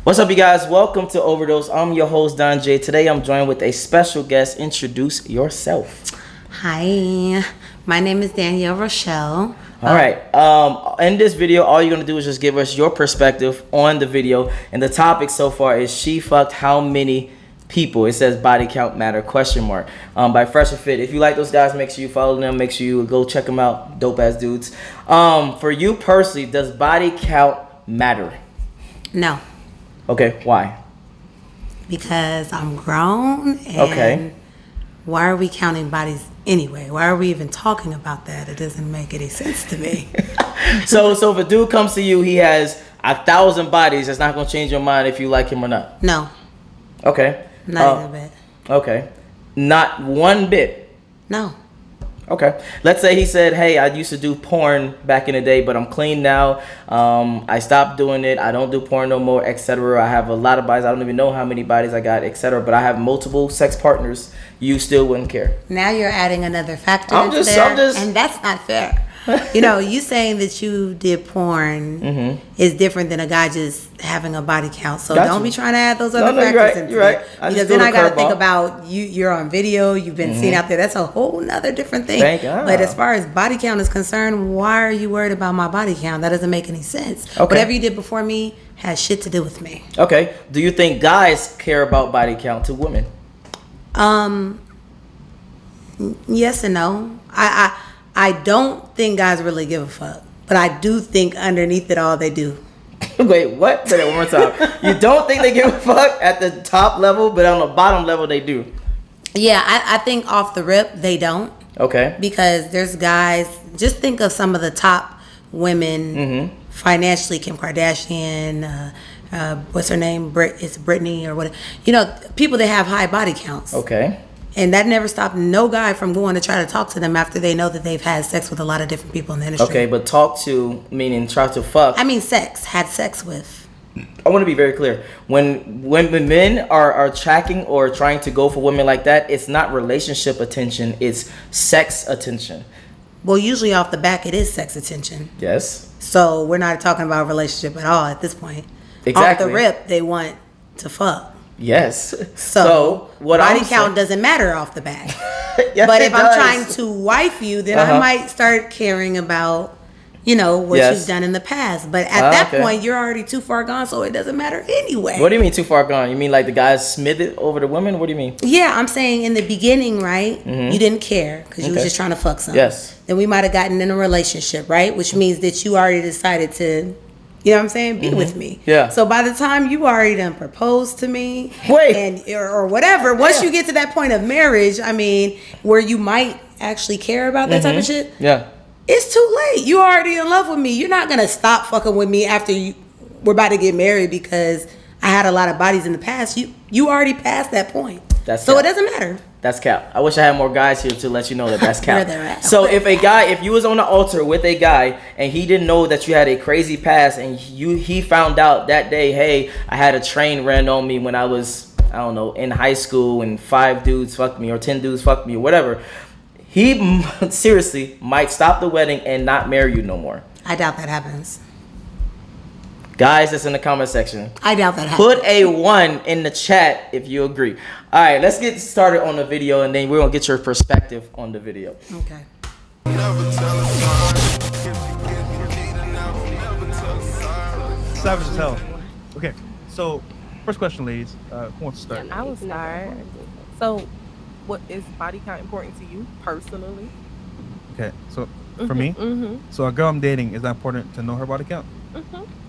What's up, you guys? Welcome to Overdose. I'm your host, Jaye. Today I'm joined with a special guest. Introduce yourself. Hi, my name is Danielle Rochelle. All right. In this video, all you're going to do is just give us your perspective on the video. And the topic so far is she fucked how many people? It says body count matter, question mark. By FreshandFit. If you like those guys, make sure you follow them. Make sure you go check them out. Dope ass dudes. For you personally, does body count matter? No. Okay, why? Because I'm grown and why are we counting bodies anyway? Why are we even talking about that? It doesn't make any sense to me. So if a dude comes to you, he has 1,000 bodies, that's not gonna change your mind if you like him or not? No. Okay. Not even a bit. Okay. Not one bit? No. Okay. Let's say he said, hey, I used to do porn back in the day, but I'm clean now. I stopped doing it. I don't do porn no more, etc. I have a lot of bodies. I don't even know how many bodies I got, etc. But I have multiple sex partners. You still wouldn't care. Now you're adding another factor into there, and that's not fair. You know, you saying that you did porn is different than a guy just having a body count. So don't be trying to add those other factors into it. Because then I got to think about you're on video, you've been seen out there. That's a whole nother different thing. But as far as body count is concerned, why are you worried about my body count? That doesn't make any sense. Okay. Whatever you did before me has shit to do with me. Okay. Do you think guys care about body count to women? Yes and no. I don't think guys really give a fuck, but I do think underneath it all they do. Wait, what? Say that one more time. You don't think they give a fuck at the top level, but on the bottom level they do? Yeah, I think off the rip they don't. Okay. Because there's guys, just think of some of the top women financially, Kim Kardashian, what's her name? It's Brittany or what? You know, people that have high body counts. Okay. And that never stopped no guy from going to try to talk to them after they know that they've had sex with a lot of different people in the industry. Okay, but talk to, meaning try to fuck. I mean had sex with. I want to be very clear. When men are tracking or trying to go for women like that, it's not relationship attention, it's sex attention. Well, usually off the back, it is sex attention. Yes. So we're not talking about relationship at all at this point. Exactly. Off the rip, they want to fuck. Yes. So what body count doesn't matter off the bat. Yes, but if I'm trying to wife you, then I might start caring about, you know, what you've done in the past. But at that point, you're already too far gone, so it doesn't matter anyway. What do you mean too far gone? You mean like the guys smith it over the women? What do you mean? Yeah, I'm saying in the beginning, right? You didn't care because you was just trying to fuck something. Yes. Then we might have gotten in a relationship, right? Which means that you already decided to, you know what I'm saying? Be with me. Yeah. So by the time you already done proposed to me, or whatever, once you get to that point of marriage, I mean, where you might actually care about that type of shit. Yeah. It's too late. You already in love with me. You're not gonna stop fucking with me after we're about to get married because I had a lot of bodies in the past. You already passed that point. So it doesn't matter. That's cap. I wish I had more guys here to let you know that that's cap. So if you was on the altar with a guy and he didn't know that you had a crazy past and he found out that day, hey, I had a train ran on me when I was, I don't know, in high school and 5 dudes fucked me or 10 dudes fucked me or whatever, he seriously might stop the wedding and not marry you no more. I doubt that happens. Guys, that's in the comment section. I doubt that happens. Put a 1 in the chat if you agree. All right, let's get started on the video, and then we're going to get your perspective on the video. Okay. Savage as hell. Okay, so first question, ladies. Who wants to start? I will start. So, what is body count important to you personally? Okay, so for me, so a girl I'm dating, is that important to know her body count?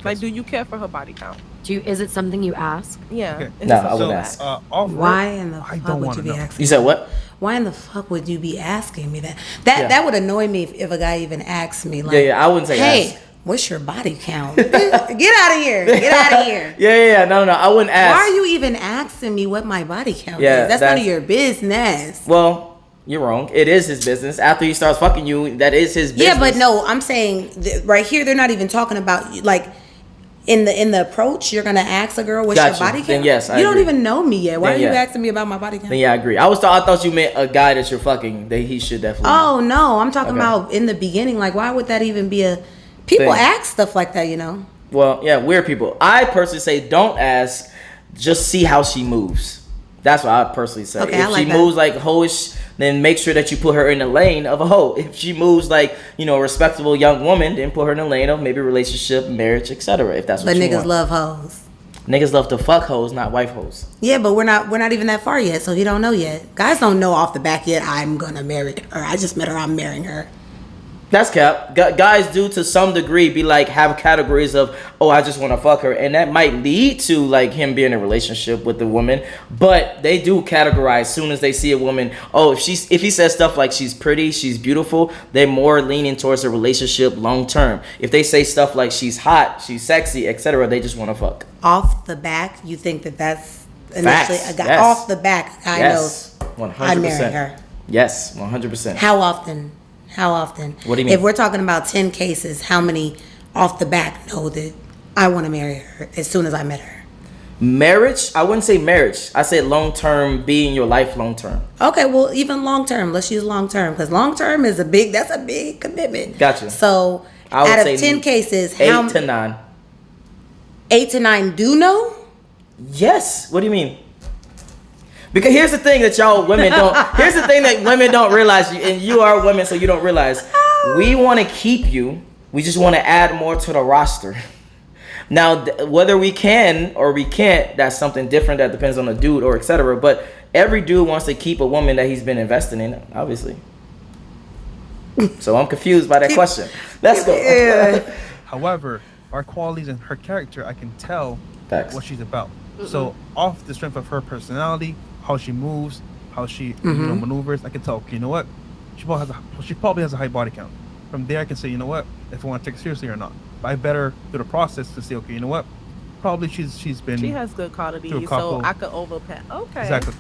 Like, do you care for her body count? Is it something you ask? Yeah. Okay. No, I wouldn't ask. Why in the fuck would you be asking? You said what? Why in the fuck would you be asking me that? That would annoy me if a guy even asked me. Like, I wouldn't say hey, ask. What's your body count? Get out of here. Get out of here. Yeah. No. I wouldn't ask. Why are you even asking me what my body count is? That's none of your business. Well, you're wrong. It is his business. After he starts fucking you, that is his business. Yeah, but no, I'm saying right here, they're not even talking about, like, in the approach, you're gonna ask a girl what's your body count. Then yes, you don't even know me yet. Why are you asking me about my body count? Then I agree. I thought you meant a guy that you're fucking. That he should definitely. Oh no, I'm talking about in the beginning. Like, why would that even be a? People ask stuff like that, you know. Well, yeah, weird people. I personally say don't ask. Just see how she moves. That's what I personally say. Okay, if she moves like hoish, then make sure that you put her in the lane of a hoe. If she moves like, a respectable young woman, then put her in the lane of maybe relationship, marriage, etc. If that's what you want. But niggas love hoes. Niggas love to fuck hoes, not wife hoes. Yeah, but we're not even that far yet, so he don't know yet. Guys don't know off the back yet, I'm gonna marry her. I just met her, I'm marrying her. That's cap. Guys do to some degree be like have categories of, oh, I just want to fuck her, and that might lead to like him being in a relationship with the woman. But they do categorize as soon as they see a woman. Oh, if he says stuff like she's pretty, she's beautiful, they're more leaning towards a relationship long term. If they say stuff like she's hot, she's sexy, etc., they just want to fuck. Off the back, you think that's initially Facts. a guy? Yes. Off the back, a guy knows 100%. I'm marrying her. Yes, 100%. How often? What do you mean? If we're talking about 10 cases, how many off the back know that I want to marry her as soon as I met her? Marriage? I wouldn't say marriage. I said long term, be in your life long term. Okay, well, even long term. Let's use long term because long term is a big commitment. Gotcha. So out of 10 cases, 8 to 9. 8 to 9 do know? Yes. What do you mean? Because here's the thing that y'all women don't. Here's the thing that women don't realize, and you are women, so you don't realize. We want to keep you. We just want to add more to the roster. Now, whether we can or we can't, that's something different. That depends on the dude or etc. But every dude wants to keep a woman that he's been investing in, obviously. So I'm confused by that question. Let's go. However, our qualities and her character, I can tell what she's about. So off the strength of her personality, how she moves, how she maneuvers, I can tell, okay, you know what? She probably has a high body count. From there, I can say, you know what? If I want to take it seriously or not. But I better do the process to say, okay, you know what? Probably she has good qualities, so I could overpass. Okay. Exactly.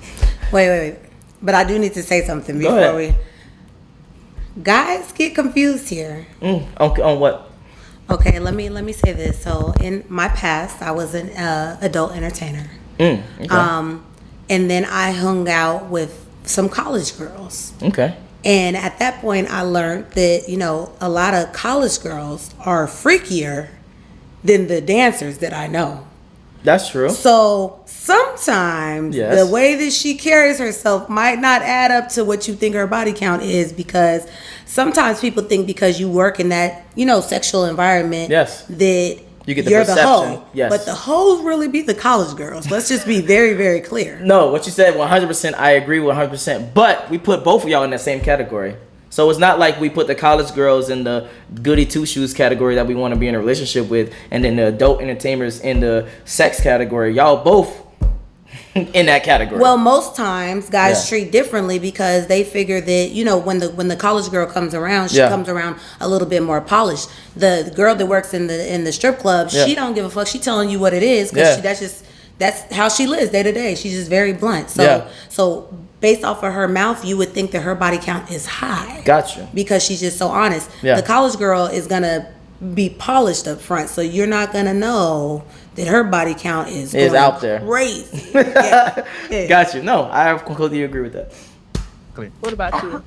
Wait. But I do need to say something before we. Guys get confused here. On what? Okay, let me say this. So in my past, I was an adult entertainer. Okay. And then I hung out with some college girls. Okay. And at that point, I learned that, a lot of college girls are freakier than the dancers that I know. That's true. So sometimes the way that she carries herself might not add up to what you think her body count is, because sometimes people think because you work in that, sexual environment that you're the hoe. Yes. But the hoes really be the college girls. Let's just be very, very clear. No, what you said 100%, I agree 100%. But we put both of y'all in that same category. So it's not like we put the college girls in the goody two-shoes category that we want to be in a relationship with, and then the adult entertainers in the sex category. Y'all both in that category. Well, most times guys treat differently because they figure that, when the college girl comes around, she comes around a little bit more polished. The girl that works in the strip club, she don't give a fuck. She telling you what it is because that's how she lives day to day. She's just very blunt. So based off of her mouth, you would think that her body count is high. Gotcha. Because she's just so honest. The college girl is gonna be polished up front, so you're not gonna know that her body count is out there crazy. Got you. No, I completely agree with that. What about you?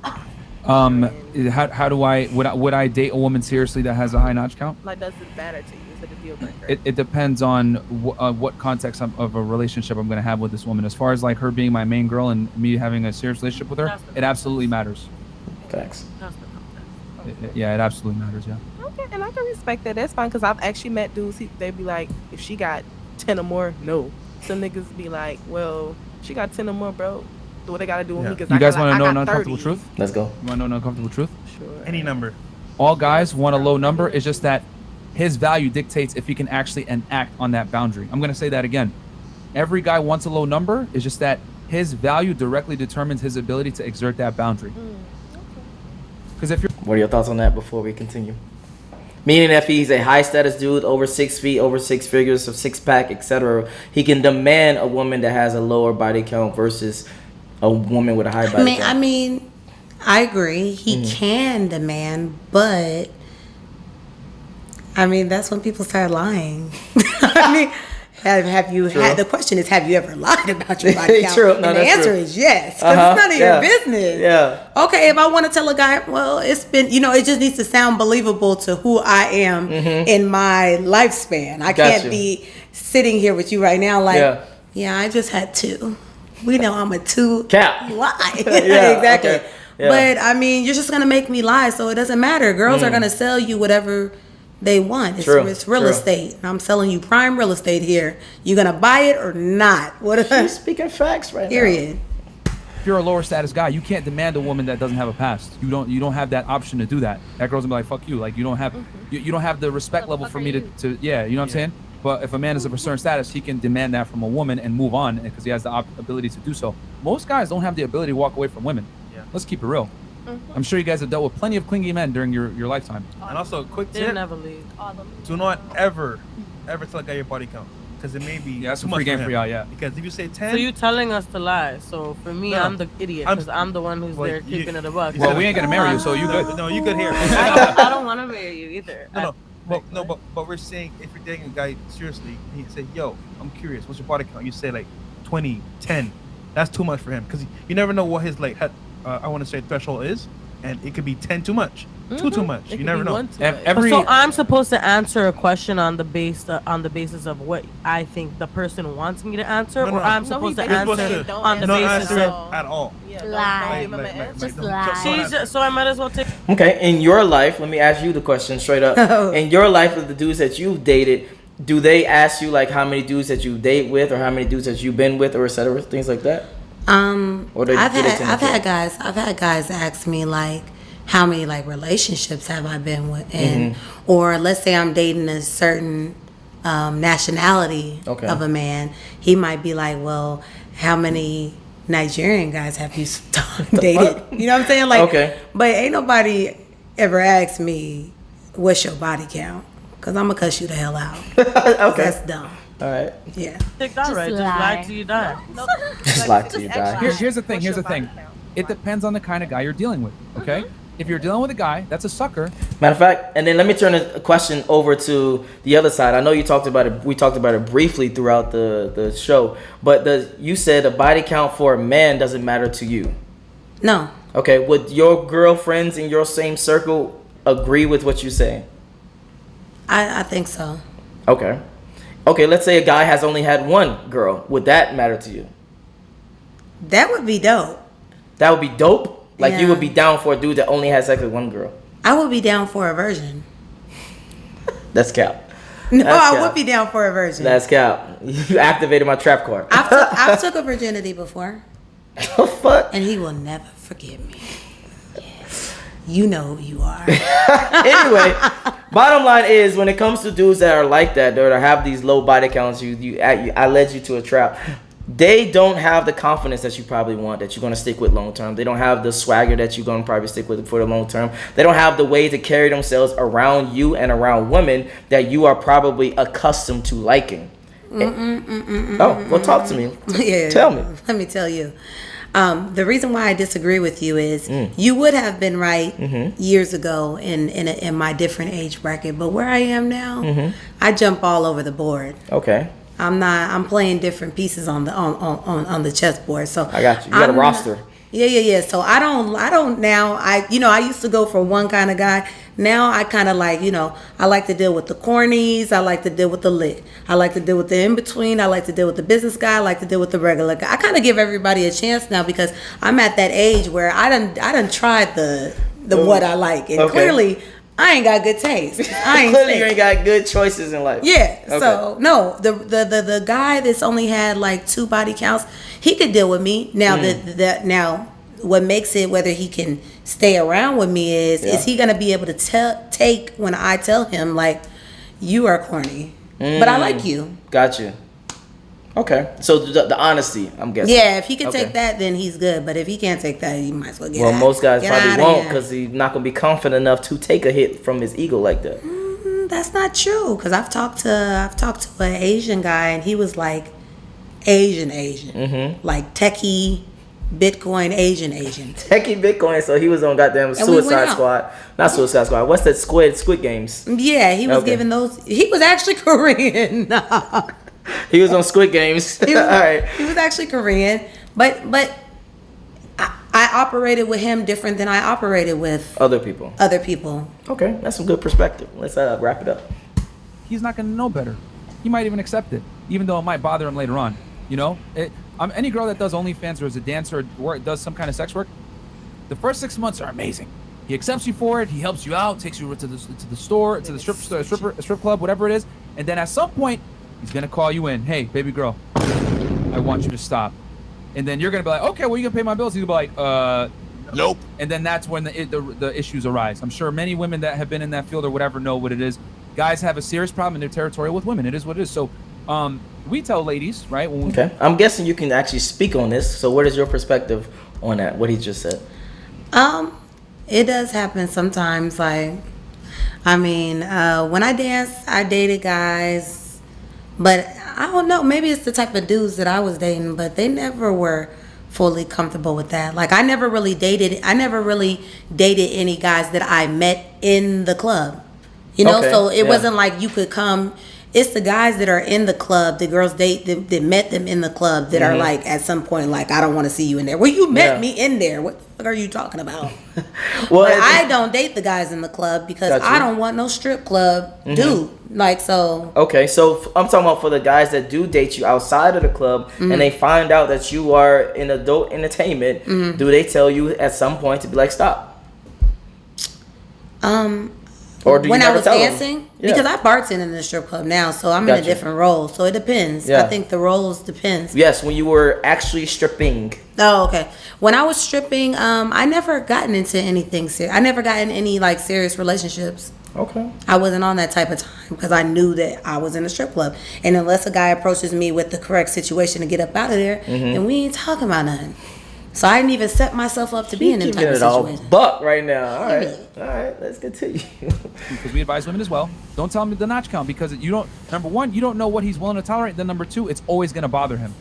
How do would I date a woman seriously that has a high notch count? Like, does it matter to you? Is it a deal breaker? It depends on what context of a relationship I'm going to have with this woman. As far as like her being my main girl and me having a serious relationship with her, it absolutely matters. Thanks. It absolutely matters. Yeah. Okay, and I can respect that. That's fine, because I've actually met dudes. They be like, if she got 10 or more, no. Some niggas be like, well, she got 10 or more, bro. Do what they gotta do with me. You guys want to know an uncomfortable truth? Let's go. You want to know an uncomfortable truth? Sure. Any number. All guys want a low number. It's just that his value dictates if he can actually enact on that boundary. I'm going to say that again. Every guy wants a low number. It's just that his value directly determines his ability to exert that boundary. Because if you're... What are your thoughts on that before we continue? Meaning if he's a high status dude, over 6 feet, over 6 figures, of 6-pack, etc., he can demand a woman that has a lower body count versus a woman with a high body count. I mean, I agree. He can demand, but I mean, that's when people start lying. I mean, have you had, the question is, have you ever lied about your body count? True. No, and the answer is yes, because it's none of your business. Yeah. Okay, if I want to tell a guy, well, it's been, it just needs to sound believable to who I am in my lifespan. I can't be sitting here with you right now like, yeah, I just had 2. We know I'm a 2. Cap. Lie. Exactly. Okay. Yeah. But I mean, you're just gonna make me lie, so it doesn't matter. Girls are gonna sell you whatever they want. It's real estate. I'm selling you prime real estate here. You gonna buy it or not? She's speaking facts right now. Period. If you're a lower status guy, you can't demand a woman that doesn't have a past. You don't have that option to do that. That girl's gonna be like, fuck you. Like you don't have you don't have the respect level for me to you know what I'm saying? But if a man is of a certain status, he can demand that from a woman and move on because he has the ability to do so. Most guys don't have the ability to walk away from women. Let's keep it real. I'm sure you guys have dealt with plenty of clingy men during your lifetime. And also, a quick tip: never leave. Do not ever tell a guy your body count, because it may be that's too a much free game for y'all. Yeah. Because if you say 10, so you telling us to lie. So for me, I'm the idiot because I'm the one who's there keeping it a buck. Well, we ain't gonna marry you, so you good. No, you good here. I don't want to marry you either. But we're saying if you're dating a guy seriously, he say, "Yo, I'm curious. What's your body count?" You say like 20, 10. That's too much for him because you never know what his I want to say threshold is, and it could be 10 too much, too much. You never know. So I'm supposed to answer a question on the basis of what I think the person wants me to answer, or I'm supposed to answer on the basis of at all. Lie. Just lie. So I might as well take. Okay, in your life, let me ask you the question straight up. In your life, of the dudes that you've dated, do they ask you like how many dudes that you date with, or how many dudes that you've been with, or etc. things like that? I've had guys ask me like, how many like relationships have I been with, and or let's say I'm dating a certain nationality of a man. He might be like, well, how many Nigerian guys have you dated? You know what I'm saying? Like, but ain't nobody ever asked me what's your body count, because I'm gonna cuss you the hell out. That's dumb. All right. Yeah. Take that right. Just lie till you die. Just lie till you die. Here's the thing. It depends on the kind of guy you're dealing with. Okay. If you're dealing with a guy that's a sucker. Matter of fact, and then let me turn the question over to the other side. I know you talked about it. We talked about it briefly throughout the show, but you said a body count for a man doesn't matter to you. No. Okay. Would your girlfriends in your same circle agree with what you say? I think so. Okay, let's say a guy has only had one girl. Would that matter to you? That would be dope. That would be dope? Like you would be down for a dude that only has sex with one girl? I would be down for a virgin. That's cap. No, I would be down for a virgin. That's cap. You activated my trap card. I've took a virginity before. The fuck? And he will never forgive me. Yes. You know who you are. Anyway, bottom line is, when it comes to dudes that are like that, that have these low body counts, I led you to a trap. They don't have the confidence that you probably want, that you're going to stick with long term. They don't have the swagger that you're going to probably stick with for the long term. They don't have the way to carry themselves around you and around women that you are probably accustomed to liking. Well, talk to me. Tell me. Let me tell you. The reason why I disagree with you is you would have been right years ago in my different age bracket, but where I am now, I jump all over the board. Okay. I'm playing different pieces on the chessboard. So I got you. You got a roster. Yeah. So I don't now. I used to go for one kind of guy. Now I kind of like, I like to deal with the cornies. I like to deal with the lit. I like to deal with the in between. I like to deal with the business guy. I like to deal with the regular guy. I kind of give everybody a chance now because I'm at that age where I done tried the what I like, and clearly I ain't got good taste. I ain't clearly you ain't got good choices in life. Yeah. Okay. So no, the guy that's only had like 2 body counts, he could deal with me. Now now what makes it whether he can stay around with me is he gonna be able to take when I tell him like, you are corny, but I like you. Gotcha. Okay, so the honesty, I'm guessing. Yeah, if he can take that, then he's good. But if he can't take that, he might as well get out. Well, most guys probably won't because he's not gonna be confident enough to take a hit from his ego like that. That's not true. Because I've talked to an Asian guy, and he was like Asian, like techie Bitcoin Asian. Techie Bitcoin. So he was on goddamn Suicide Squad. Not Suicide Squad. What's that? Squid Games. Yeah, he was giving those. He was actually Korean. He was on Squid Games. All right. He was actually Korean, but I operated with him different than I operated with other people. Okay, that's some good perspective. Let's wrap it up. He's not going to know better. He might even accept it, even though it might bother him later on. You know, any girl that does OnlyFans or is a dancer or does some kind of sex work, the first 6 months are amazing. He accepts you for it. He helps you out, takes you to the store, to the strip club, whatever it is. And then at some point, he's going to call you in. Hey, baby girl, I want you to stop. And then you're going to be like, okay, well, you going to pay my bills? He's going to be like, nope. And then that's when the issues arise. I'm sure many women that have been in that field or whatever know what it is. Guys have a serious problem in their territorial with women. It is what it is. So we tell ladies, right? Okay. I'm guessing you can actually speak on this. So what is your perspective on that, what he just said? It does happen sometimes. Like, I mean, when I danced, I dated guys, but I don't know, maybe it's the type of dudes that I was dating, but they never were fully comfortable with that. Like, I never really dated any guys that I met in the club. You know, so it wasn't like you could come. It's the guys that are in the club, the girls that met them in the club that are like, at some point, like, I don't want to see you in there. Well, you met me in there. What the fuck are you talking about? Well, I don't date the guys in the club because I don't want no strip club dude. Like, so. Okay, so I'm talking about for the guys that do date you outside of the club and they find out that you are in adult entertainment, do they tell you at some point to be like, stop? Or do you when I was dancing, because I bartend in the strip club now, so I'm in a different role. So it depends. I think the roles depends. Yes, when you were actually stripping. Oh, okay. When I was stripping, I never gotten into anything serious. I never got in any like serious relationships. Okay. I wasn't on that type of time because I knew that I was in a strip club, and unless a guy approaches me with the correct situation to get up out of there, then we ain't talking about nothing. So I didn't even set myself up to be in that type of situation. Buck right now. All right, let's continue. Because we advise women as well. Don't tell him the notch count because you don't. Number one, you don't know what he's willing to tolerate. Then number two, it's always going to bother him.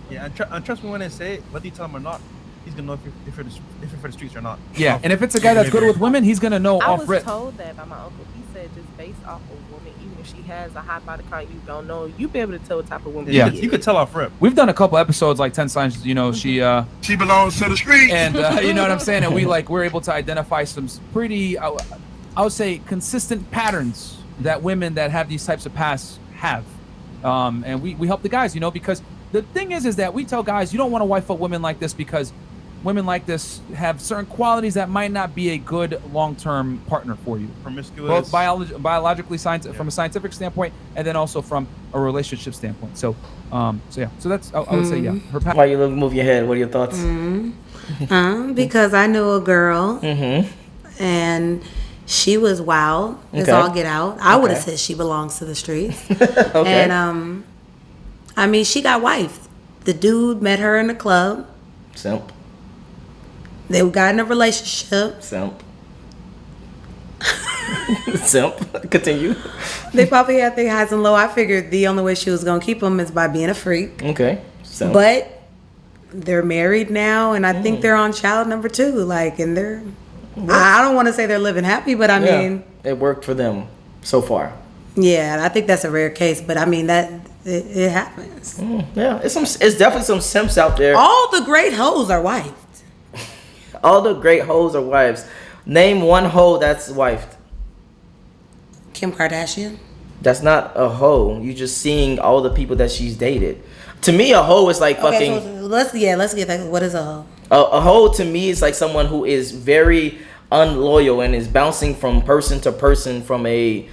Yeah, and trust me when I say it, whether you tell him or not, he's gonna know if you're for the streets or not. Yeah, and if it's a guy that's good with women, he's gonna know off rip. I was told that by my uncle. He said just based off of woman, even if she has a high body count, you don't know. You be able to tell what type of woman. Yeah, you could tell off rip. We've done a couple episodes like 10 signs. You know, she belongs to the street, and you know what I'm saying. And we're able to identify some pretty, I would say, consistent patterns that women that have these types of pasts have, and we help the guys. You know, because the thing is that we tell guys you don't want to wife up women like this because women like this have certain qualities that might not be a good long-term partner for you. Promiscuous. Both biologically, from a scientific standpoint, and then also from a relationship standpoint. So that's I would say yeah. Why you move your head? What are your thoughts? Because I knew a girl, and she was wild as all get out. I would have said she belongs to the streets. And I mean, she got wifed. The dude met her in the club. Simp. They got in a relationship. Simp. Simp. Continue. They probably had their highs and low. I figured the only way she was gonna keep them is by being a freak. Okay. Simp. But they're married now, and I think they're on child number 2. Like, and they're. I don't want to say they're living happy, but I mean, it worked for them so far. Yeah, I think that's a rare case, but I mean that it happens. Yeah, it's definitely some simps out there. All the great hoes are wifed. All the great hoes are wives. Name one hoe that's wifed. Kim Kardashian. That's not a hoe. You just seeing all the people that she's dated. To me, a hoe is like fucking. So let's get that. What is a hoe? A hoe to me is like someone who is very unloyal and is bouncing from person to person from a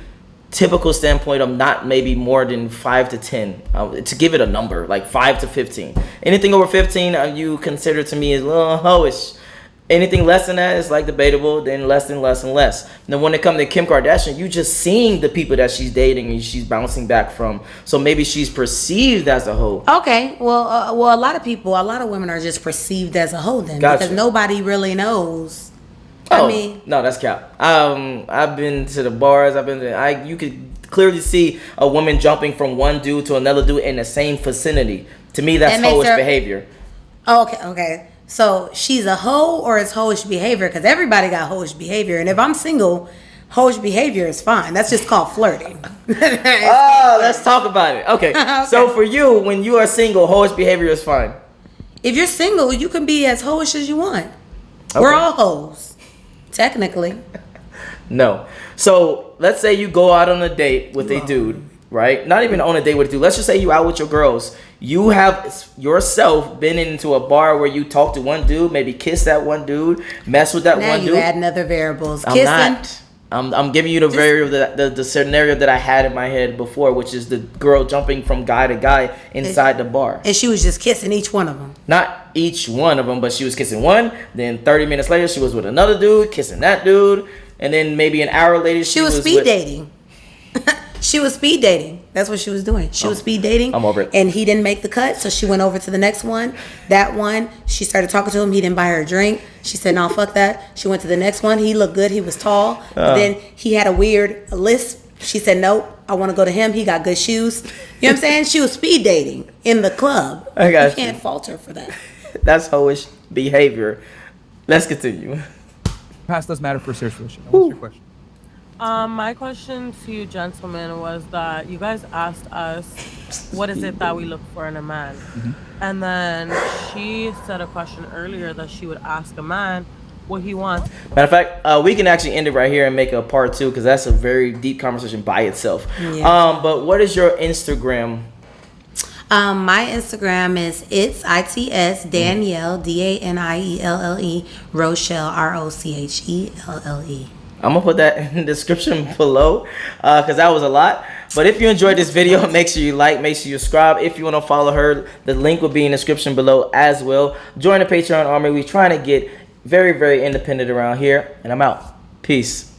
typical standpoint of not maybe more than 5 to 10. To give it a number, like 5 to 15. Anything over 15, you consider to me as a little hoish. Anything less than that is like debatable, then less and less and less. And then when it comes to Kim Kardashian, you just seeing the people that she's dating and she's bouncing back from. So maybe she's perceived as a hoe. Okay, well, a lot of women are just perceived as a hoe then, because nobody really knows. I mean, no, that's cap. I've been to the bars. You could clearly see a woman jumping from one dude to another dude in the same vicinity. To me, that's hoish behavior. Oh, okay. So she's a hoe or it's hoish behavior? Because everybody got hoish behavior. And if I'm single, hoish behavior is fine. That's just called flirting. Let's talk about it. Okay. So for you, when you are single, hoish behavior is fine. If you're single, you can be as hoish as you want. Okay. We're all hoes, technically. No. So let's say you go out on a date with a dude, right? Not even on a date with a dude. Let's just say you out with your girls. You have yourself been into a bar where you talk to one dude, maybe kiss that one dude, mess with that one dude. Now you add other variables. I'm not. I'm giving you the variable the scenario that I had in my head before, which is the girl jumping from guy to guy inside the bar. And she was just kissing each one of them. Not each one of them, but she was kissing one. Then 30 minutes later, she was with another dude, kissing that dude. And then maybe an hour later, she was speed dating. She was speed dating. That's what she was doing. She was speed dating. I'm over it. And he didn't make the cut, so she went over to the next one. That one, she started talking to him. He didn't buy her a drink. She said, no, fuck that. She went to the next one. He looked good. He was tall. Then he had a weird lisp. She said, nope, I want to go to him. He got good shoes. You know what I'm saying? She was speed dating in the club. I got you. Can't fault her for that. That's hoish behavior. Let's continue. Past does matter for a serious relationship. What's your question? My question to you gentlemen was that you guys asked us, what is it that we look for in a man? Mm-hmm. And then she said a question earlier that she would ask a man what he wants. Matter of fact, we can actually end it right here and make a part 2 because that's a very deep conversation by itself. Yeah. But what is your Instagram? My Instagram is its Danielle Danielle Rochelle Rochelle. I'm gonna put that in the description below because that was a lot. But if you enjoyed this video, make sure you like, make sure you subscribe. If you want to follow her, the link will be in the description below as well. Join the Patreon army. We're trying to get very, very independent around here. And I'm out. Peace.